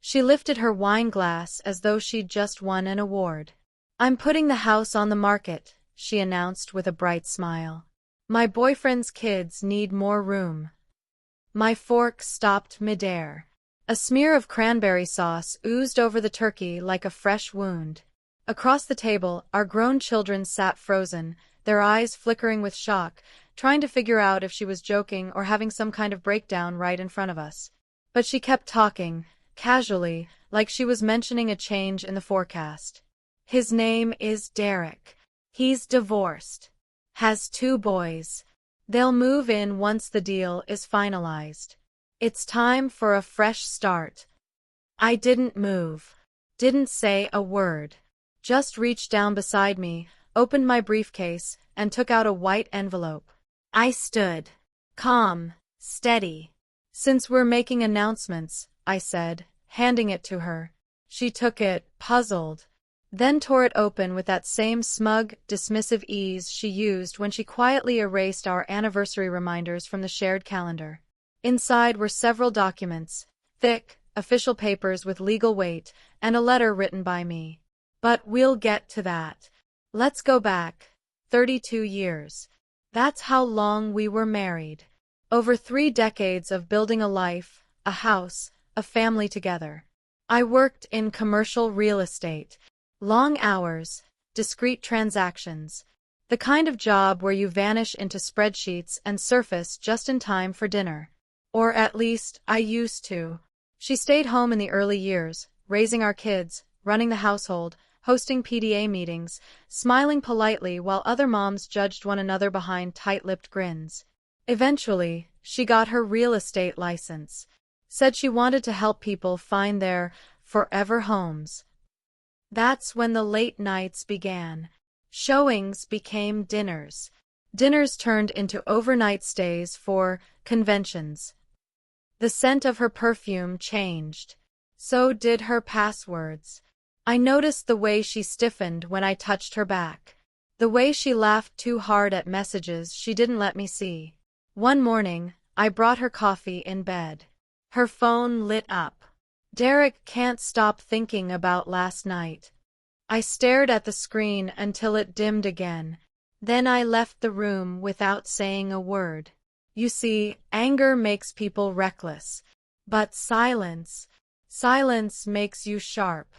She lifted her wine glass as though she'd just won an award. "I'm putting the house on the market," she announced with a bright smile. "My boyfriend's kids need more room." My fork stopped midair. A smear of cranberry sauce oozed over the turkey like a fresh wound. Across the table, our grown children sat frozen, their eyes flickering with shock, trying to figure out if she was joking or having some kind of breakdown right in front of us. But she kept talking, casually, like she was mentioning a change in the forecast. "His name is Derek. He's divorced. Has 2 boys. They'll move in once the deal is finalized. It's time for a fresh start." I didn't move. Didn't say a word. Just reached down beside me, opened my briefcase, and took out a white envelope. I stood. Calm, steady. "Since we're making announcements," I said, handing it to her. She took it, puzzled. Then tore it open with that same smug, dismissive ease she used when she quietly erased our anniversary reminders from the shared calendar. Inside were several documents, thick, official papers with legal weight, and a letter written by me. But we'll get to that. Let's go back. 32 years. That's how long we were married. Over 3 decades of building a life, a house, a family together. I worked in commercial real estate. Long hours, discrete transactions. The kind of job where you vanish into spreadsheets and surface just in time for dinner. Or at least, I used to. She stayed home in the early years, raising our kids, running the household, hosting PDA meetings, smiling politely while other moms judged one another behind tight-lipped grins. Eventually, she got her real estate license. Said she wanted to help people find their forever homes. That's when the late nights began. Showings became dinners. Dinners turned into overnight stays for conventions. The scent of her perfume changed. So did her passwords. I noticed the way she stiffened when I touched her back. The way she laughed too hard at messages she didn't let me see. One morning, I brought her coffee in bed. Her phone lit up. "Derek can't stop thinking about last night." I stared at the screen until it dimmed again. Then I left the room without saying a word. You see, anger makes people reckless. But silence makes you sharp.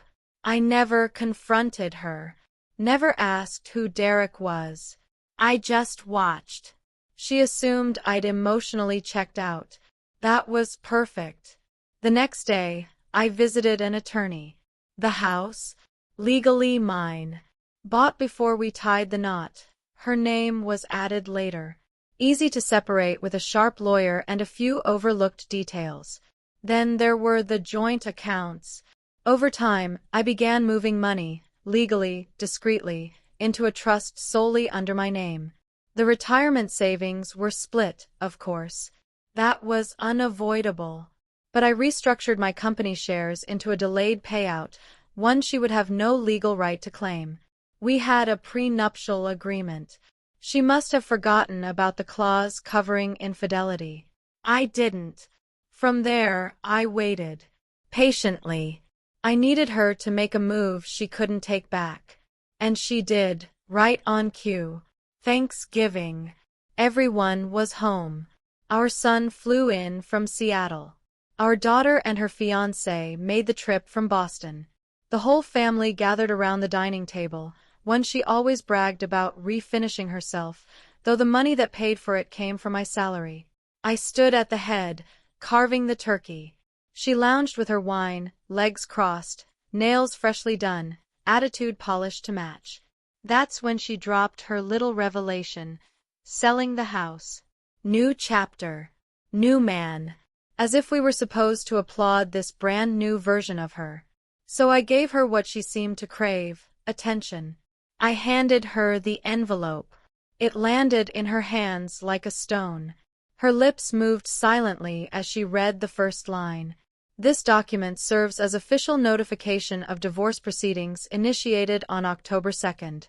I never confronted her. Never asked who Derek was. I just watched. She assumed I'd emotionally checked out. That was perfect. The next day, I visited an attorney. The house, legally mine. Bought before we tied the knot. Her name was added later. Easy to separate with a sharp lawyer and a few overlooked details. Then there were the joint accounts. Over time, I began moving money, legally, discreetly, into a trust solely under my name. The retirement savings were split, of course. That was unavoidable. But I restructured my company shares into a delayed payout, one she would have no legal right to claim. We had a prenuptial agreement. She must have forgotten about the clause covering infidelity. I didn't. From there, I waited. Patiently. I needed her to make a move she couldn't take back. And she did, right on cue. Thanksgiving. Everyone was home. Our son flew in from Seattle. Our daughter and her fiancé made the trip from Boston. The whole family gathered around the dining table, one she always bragged about refinishing herself, though the money that paid for it came from my salary. I stood at the head, carving the turkey. She lounged with her wine, legs crossed, nails freshly done, attitude polished to match. That's when she dropped her little revelation. Selling the house. New chapter. New man. As if we were supposed to applaud this brand new version of her. So I gave her what she seemed to crave, attention. I handed her the envelope. It landed in her hands like a stone. Her lips moved silently as she read the first line. This document serves as official notification of divorce proceedings initiated on October 2nd.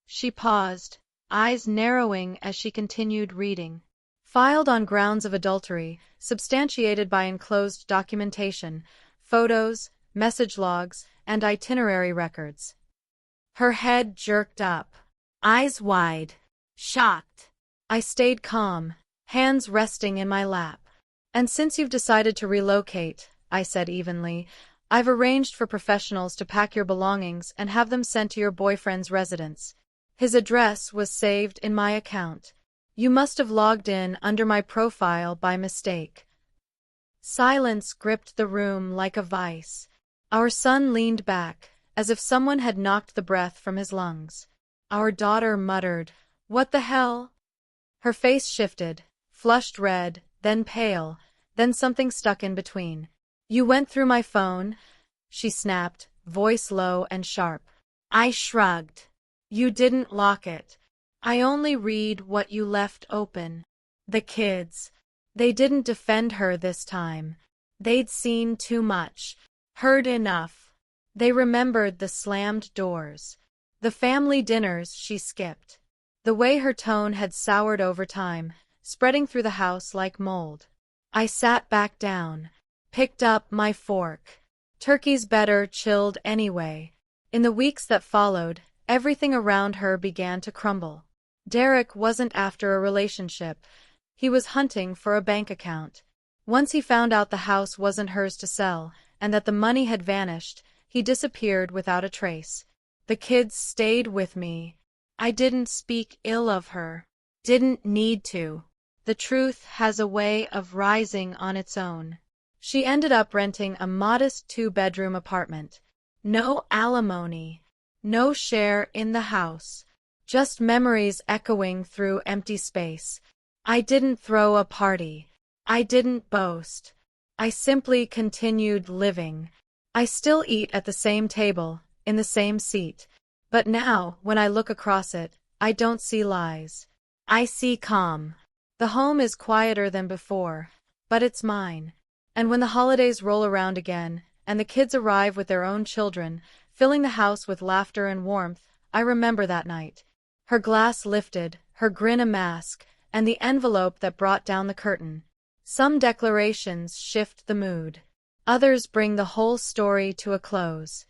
She paused, eyes narrowing as she continued reading. Filed on grounds of adultery, substantiated by enclosed documentation, photos, message logs, and itinerary records. Her head jerked up, eyes wide, shocked. I stayed calm, hands resting in my lap. And since you've decided to relocate, I said evenly, I've arranged for professionals to pack your belongings and have them sent to your boyfriend's residence. His address was saved in my account. You must have logged in under my profile by mistake. Silence gripped the room like a vice. Our son leaned back, as if someone had knocked the breath from his lungs. Our daughter muttered, "What the hell?" Her face shifted, flushed red, then pale, then something stuck in between. "You went through my phone?" she snapped, voice low and sharp. I shrugged. "You didn't lock it. I only read what you left open." The kids. They didn't defend her this time. They'd seen too much, heard enough. They remembered the slammed doors, the family dinners she skipped, the way her tone had soured over time, spreading through the house like mold. I sat back down, picked up my fork. Turkey's better chilled anyway. In the weeks that followed, everything around her began to crumble. Derek wasn't after a relationship. He was hunting for a bank account. Once he found out the house wasn't hers to sell, and that the money had vanished, he disappeared without a trace. The kids stayed with me. I didn't speak ill of her. Didn't need to. The truth has a way of rising on its own. She ended up renting a modest 2-bedroom apartment. No alimony. No share in the house. Just memories echoing through empty space. I didn't throw a party. I didn't boast. I simply continued living. I still eat at the same table, in the same seat. But now, when I look across it, I don't see lies. I see calm. The home is quieter than before, but it's mine. And when the holidays roll around again, and the kids arrive with their own children, filling the house with laughter and warmth, I remember that night. Her glass lifted, her grin a mask, and the envelope that brought down the curtain. Some declarations shift the mood. Others bring the whole story to a close.